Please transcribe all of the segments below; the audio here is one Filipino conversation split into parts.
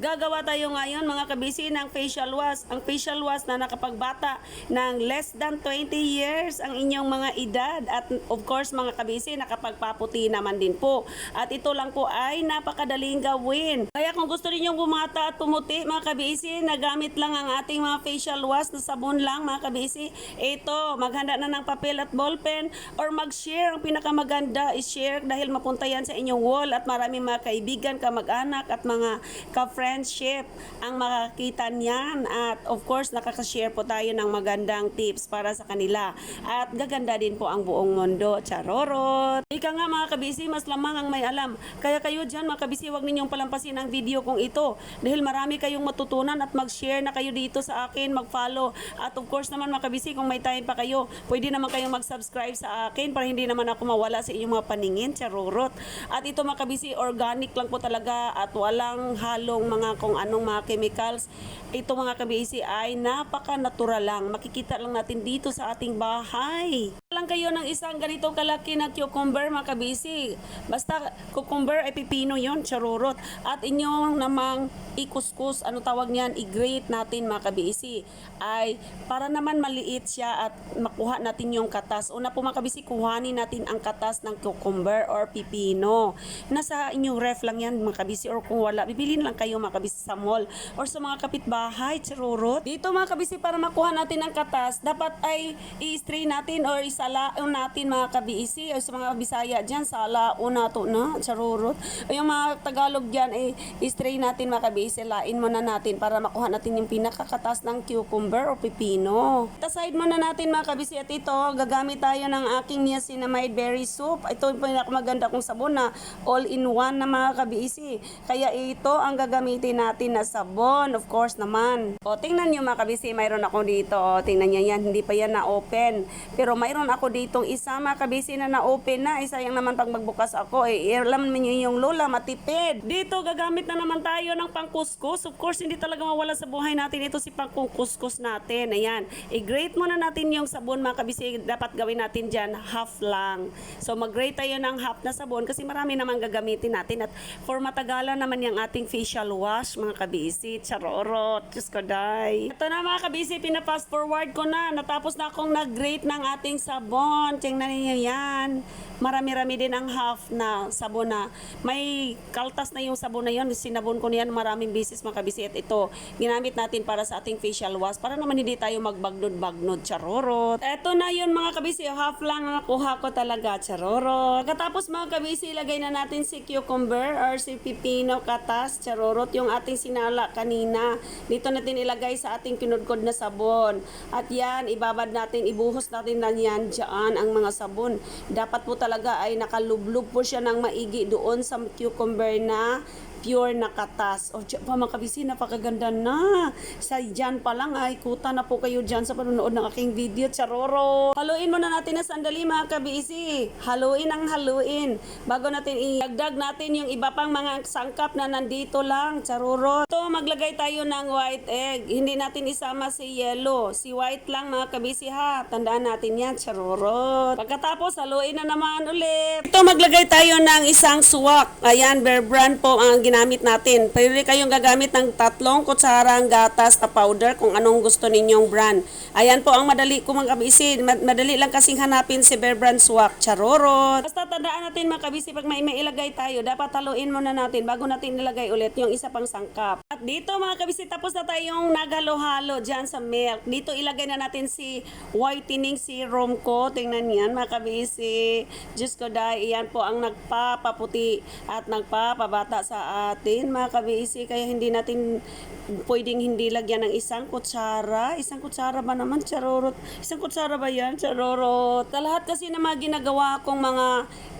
Gagawa tayo ngayon mga kabisi ng facial wash. Ang facial wash na nakapagbata ng less than 20 years ang inyong mga edad. At of course mga kabisi, nakapagpaputi naman din po. At ito lang po ay napakadaling gawin. Kaya kung gusto ninyong bumata at pumuti mga kabisi, nagamit lang ang ating mga facial wash na sabon lang mga kabisi. Ito, maghanda na ng papel at ballpen or mag-share. Ang pinakamaganda is share dahil mapunta yan sa inyong wall at maraming mga kaibigan, kamag-anak at mga ka-friendship ang makakita niyan. At of course, nakaka-share po tayo ng magandang tips para sa kanila. At gaganda din po ang buong mundo. Charorot! Ika nga mga kabisi, mas lamang ang may alam. Kaya kayo dyan mga kabisi, huwag ninyong palampasin ang video kong ito. Dahil marami kayong matutunan at mag-share na kayo dito sa akin, mag-follow. At of course naman mga kabisi, kung may time pa kayo, pwede naman kayong mag-subscribe sa akin para hindi naman ako mawala sa inyong mga paningin. Charorot! At ito mga kabisi, organic lang po talaga at walang halong mga kung anong mga chemicals. Ito mga kabisi ay napaka-natural lang. Makikita lang natin dito sa ating bahay. Lang kayo ng isang ganitong kalaki na cucumber mga kabisi. Basta cucumber ay pipino yon, charurot. At inyong namang ikuskus, ano tawag niyan, i-grate natin mga kabisi. Ay para naman maliit siya at makuha natin yung katas. Una po mga kabisi, kuhanin natin ang katas ng cucumber or pipino. Nasa inyong ref lang yan mga kabisi, or kung wala, bibilin lang kayo mga kabisi sa mall or sa mga kapitbahay, charurot. Dito mga kabisi, para makuha natin ang katas, dapat ay i-stray natin or isalaon natin mga kabisi. O sa mga Bisaya dyan, salaon na to na, charurot. O yung mga Tagalog dyan, i-stray natin mga kabisi, lain muna natin para makuha natin yung pinakakatas ng cucumber o pipino. Aside muna natin mga kabisi, at ito, gagamit tayo ng aking niacinamide berry soup. Ito yung pinakamaganda kong sabon na all-in-one na mga kabisi. Kaya ito ang gagamitin natin na sabon, of course naman. O, tingnan nyo mga kabisi, mayroon ako dito. O, tingnan nyo yan, hindi pa yan na-open. Pero mayroon ako ditong isa mga kabisi na na-open na. Isa yung naman pag magbukas ako, alam nyo yung lola, matipid. Dito, gagamit na naman tayo ng pangkuskus. Of course, hindi talaga mawala sa buhay natin. Ito si pangkuskus natin. Ayan. I-grate muna natin yung sabon mga kabisi. Dapat gawin natin dyan, half lang. So, mag-grate tayo ng half na sabon kasi marami naman gagamitin natin. At for matagalan naman yung ating facial wash, mga kabisi. Charorot. Diyos ko, day. Ito na mga kabisi, pinapast forward ko na. Natapos na akong nag-grate ng ating sabon. Tingnan niyo yan. Marami-rami din ang half na sabon na. May kaltas na yung sabon na yun. Sinabon ko niyan maraming bisis mga kabisi. At ito, ginamit natin para sa ating facial wash. Para naman hindi tayo magbagnod-bagnod. Charorot. Ito na yun mga kabisi. Half lang nakuha ko talaga. Charorot. Katapos mga kabisi, ilagay na natin si cucumber or si pipino katas. Charorot. Yung ating sinala kanina. Dito natin ilagay sa ating kinudkod na sabon. At yan, ibabad natin, ibuhos natin na yan dyan ang mga sabon. Dapat po talaga ay nakalublub po siya ng maigi doon sa cucumber na pure na katas. O pa mga kabisi, napakaganda na. Sa dyan pa lang ay kuta na po kayo dyan sa panonood ng aking video. Charoro! Haluin muna natin na sandali mga kabisi. Haluin ang haluin. Bago natin idagdag natin yung iba pang mga sangkap na nandito lang. Charoro! Ito, maglagay tayo ng white egg. Hindi natin isama si yellow. Si white lang mga kabisi ha. Tandaan natin yan. Charoro! Pagkatapos, haluin na naman ulit. Ito, maglagay tayo ng isang swak. Ayan, Bear Brand po ang ginamit natin. Pwede kayong gagamit ng 3 kutsarang gatas na powder kung anong gusto ninyong brand. Ayan po ang madali ko mga kabisi. Madali lang kasing hanapin si Bear Brand Swak. Charorot! Basta tandaan natin mga kabisi, pag may ilagay tayo, dapat haluin muna natin bago natin ilagay ulit yung isa pang sangkap. At dito mga kabisi, tapos na tayong naghalo-halo dyan sa milk. Dito ilagay na natin si whitening serum ko. Tingnan yan mga kabisi. Diyos ko dahil, iyan po ang nagpapaputi at nagpapabata sa atin mga kabisi, kaya hindi natin pwedeng hindi lagyan ng isang kutsara. Isang kutsara ba naman? Charorot. Isang kutsara ba yan? Charorot. Sa lahat kasi na mga ginagawa kong mga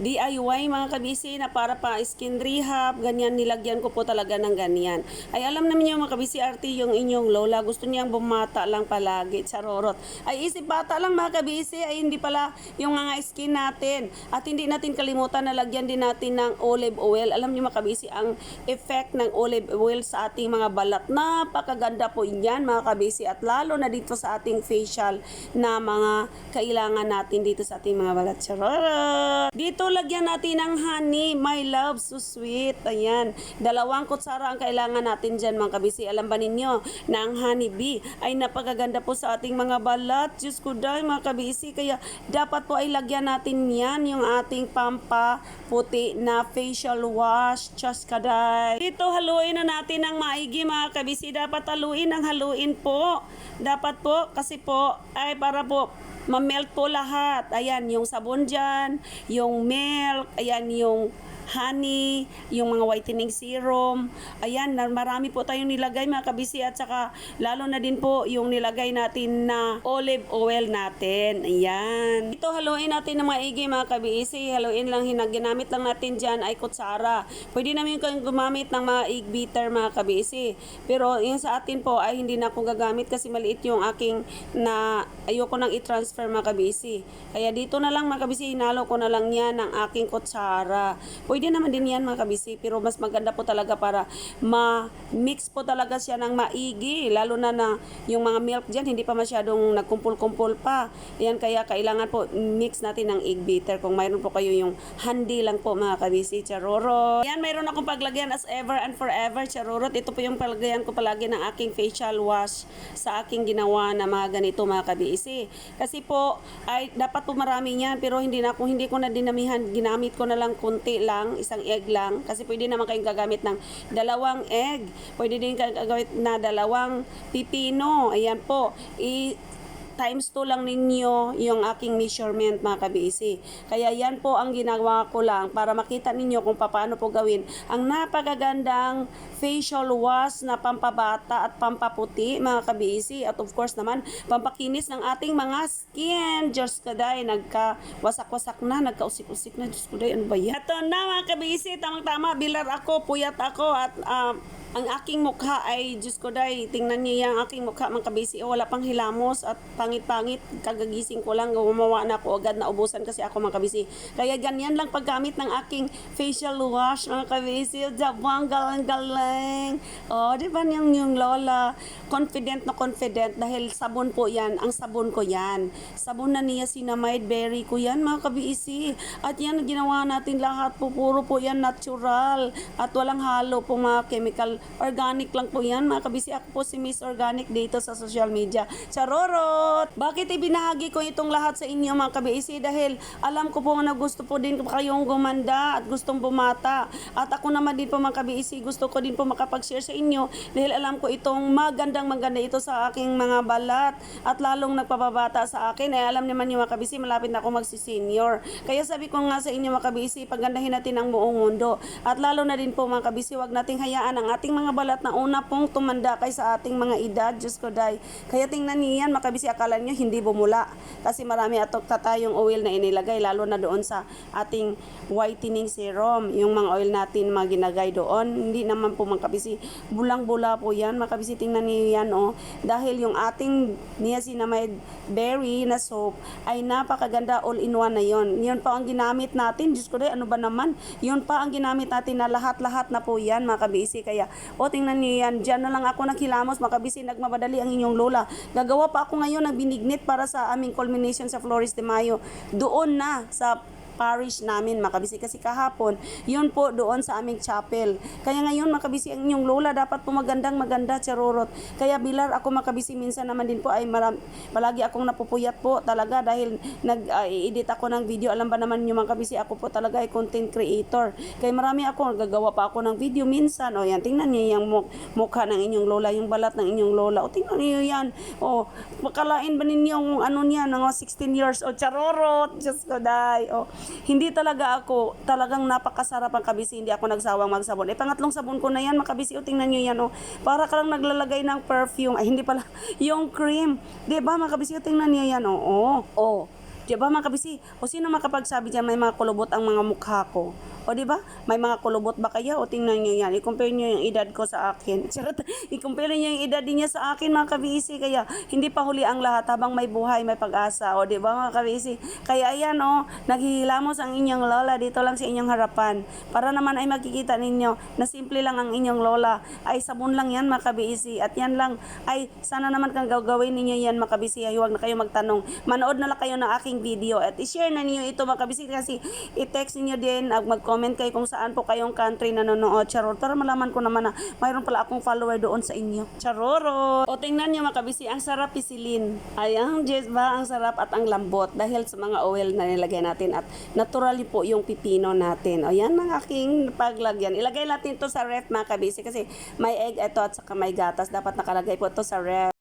DIY mga kabisi na para pa skin rehab, ganyan, nilagyan ko po talaga ng ganyan. Ay alam naman yung mga kabisi, arte yung inyong lola, gusto niyang bumata lang palagi. Charorot. Ay isip bata lang mga kabisi, ay hindi pala yung mga skin natin. At hindi natin kalimutan na lagyan din natin ng olive oil. Alam niyo mga kabisi, ang effect ng olive oil sa ating mga balat. Napakaganda po yan mga kabisi, at lalo na dito sa ating facial na mga kailangan natin dito sa ating mga balat. Charot! Dito lagyan natin ng honey, my love, so sweet. Ayan, 2 kutsara ang kailangan natin dyan mga kabisi. Alam ba ninyo na ang honey bee ay napakaganda po sa ating mga balat? Diyos ko dahil mga kabisi, kaya dapat po ay lagyan natin yan, yung ating pampaputi na facial wash. Diyos ka dahil. Dito haluin na natin ng maigi mga kabisi. Dapat haluin po. Dapat po kasi po ay para po ma-melt po lahat. Ayan, yung sabon dyan, yung milk, ayan yung honey, yung mga whitening serum. Ayan, marami po tayong nilagay mga kabisi, at saka lalo na din po yung nilagay natin na olive oil natin. Ayan. Ito haluin natin ng maigi mga kabisi. Haluin lang, ginamit lang natin dyan ay kutsara. Pwede namin kayong gumamit ng mga egg beater mga kabisi. Pero yung sa atin po ay hindi na ako gagamit kasi maliit yung aking na ayoko nang i-transfer mga kabisi. Kaya dito na lang mga kabisi, hinalo ko na lang yan ng aking kutsara. Pwede naman din yan mga kabisi, pero mas maganda po talaga para ma-mix po talaga siya ng maigi, lalo na yung mga milk dyan hindi pa masyadong nagkumpul-kumpul pa. Yan, kaya kailangan po mix natin ng egg beater kung mayroon po kayo yung handy lang po mga kabisi. Charoro. Yan, mayroon akong paglagyan as ever and forever. Charorot, ito po yung paglagyan ko palagi ng aking facial wash sa aking ginawa na mga ganito mga kabisi. Kasi po ay dapat po marami yan, pero hindi ko na dinamihan, ginamit ko na lang kunti lang, isang egg lang, kasi pwede naman kayong gagamit ng 2 egg, pwede din kayong gagamit na 2 pipino. Ayan po, times 2 lang ninyo yung aking measurement mga kabisi. Kaya yan po ang ginawa ko lang para makita ninyo kung paano po gawin ang napakagandang facial wash na pampabata at pampaputi mga kabisi, at of course naman pampakinis ng ating mga skin. Diyos ko dahil, nagka-wasak-wasak na, nagka-usik-usik na. Diyos ko dahil, ano ba yan? Ito na mga kabisi, tamang-tama, bilar ako, puyat ako, at ang aking mukha ay, Diyos ko dahil, tingnan niyo yung aking mukha mga kabisi, wala pang hilamos at pangit-pangit, kagagising ko lang, gumawa na ako agad, na ubusan kasi ako mga kabisi. Kaya ganyan lang paggamit ng aking facial wash mga kabisi. Jabang, galang-galang. O, di ba yung lola, confident na confident dahil sabon po yan, ang sabon ko yan. Sabon na niacinamide berry ko yan mga kabisi. At yan, ginawa natin lahat po, puro po yan natural at walang halo po mga chemical. Organic lang po yan mga kabisi. Ako po si Miss Organic dito sa social media. Charorot! Bakit ibinahagi ko itong lahat sa inyo mga kabisi? Dahil alam ko po na gusto po din kayong gumanda at gustong bumata. At ako naman din po mga kabisi, gusto ko din po makapag-share sa inyo dahil alam ko itong maganda ito sa aking mga balat at lalong nagpapabata sa akin. Alam naman niyo mga kabisi, malapit na ako magsi-senior. Kaya sabi ko nga sa inyo mga kabisi, pagandahin natin ang buong mundo. At lalo na din po mga kabisi, wag nating hayaan ang ating mga balat na una pong tumanda kay sa ating mga edad. Diyos ko day. Kaya tingnan niyo yan mga kabisi, akala niyo hindi bumula. Kasi marami tayong oil na inilagay, lalo na doon sa ating whitening serum. Yung mga oil natin mga ginagay doon. Hindi naman po mga kabisi, bulang-bula po yan. Mga kabisi, tingnan niyo yan dahil yung ating niacinamide berry na soap ay napakaganda, all-in-one na yon. Yun pa ang ginamit natin. Diyos ko day, ano ba naman? Yun pa ang ginamit natin na lahat-lahat na po yan mga kabisi. Kaya tingnan niyo yan, dyan na lang ako naghilamos mga kabisi, nagmabadali ang inyong lola. Gagawa pa ako ngayon ng binignit para sa aming culmination sa Flores de Mayo. Doon na sa parish namin makabisi, kasi kahapon yun po doon sa aming chapel. Kaya ngayon makabisi, ang inyong lola dapat po maganda charorot. Kaya bilar ako makabisi, minsan naman din po ay palagi akong napupuyat po talaga dahil nag-edit ako ng video. Alam ba naman nyo makabisi, ako po talaga ay content creator. Kaya marami ako, gagawa pa ako ng video minsan. O yan, tingnan niyo yung mukha ng inyong lola, yung balat ng inyong lola. O tingnan niyo yan. O, makalain ba ninyo ano niya, ng 16 years old, charorot. Just ko die. O, hindi talaga ako, talagang napakasarap ang kabisi, hindi ako nagsawang magsabon. Pangatlong sabon ko na yan, makabisi, tingnan nyo yan, para ka lang naglalagay ng perfume, ay hindi pala, yung cream, diba makabisi, tingnan nyo yan, diba makabisi, sino makapagsabi dyan, may mga kulubot ang mga mukha ko, O di ba? May mga kulubot ba kayo? O tingnan nyo yan. I-compare nyo yung edad ko sa akin. Charot. I-compare nyo yung edad niya sa akin mga kabisi. Kaya hindi pa huli ang lahat habang may buhay, may pag-asa. O di ba mga kabisi? Kaya ayan naghihilamos ang inyong lola dito lang sa inyong harapan. Para naman ay makikita ninyo na simple lang ang inyong lola. Ay sabon lang yan mga kabisi. At yan lang ay sana naman kang gagawin ninyo yan mga kabisi. Ay huwag na kayo magtanong. Manood na lang kayo ng aking video at i-share na niyo ito mga kabisi kasi i-text niyo din at mag-comment kayo kung saan po kayong country nanonood. Charot. Para malaman ko naman na mayroon pala akong follower doon sa inyo. Charoro. O tingnan niyo mga kabisi, ang sarap pisilin. Ayan, Jess ba? Ang sarap at ang lambot dahil sa mga oil na nilagay natin at naturally po yung pipino natin. O yan ang aking paglagyan. Ilagay natin to sa ref mga kabisi kasi may egg ito at saka may gatas. Dapat nakalagay po ito sa ref.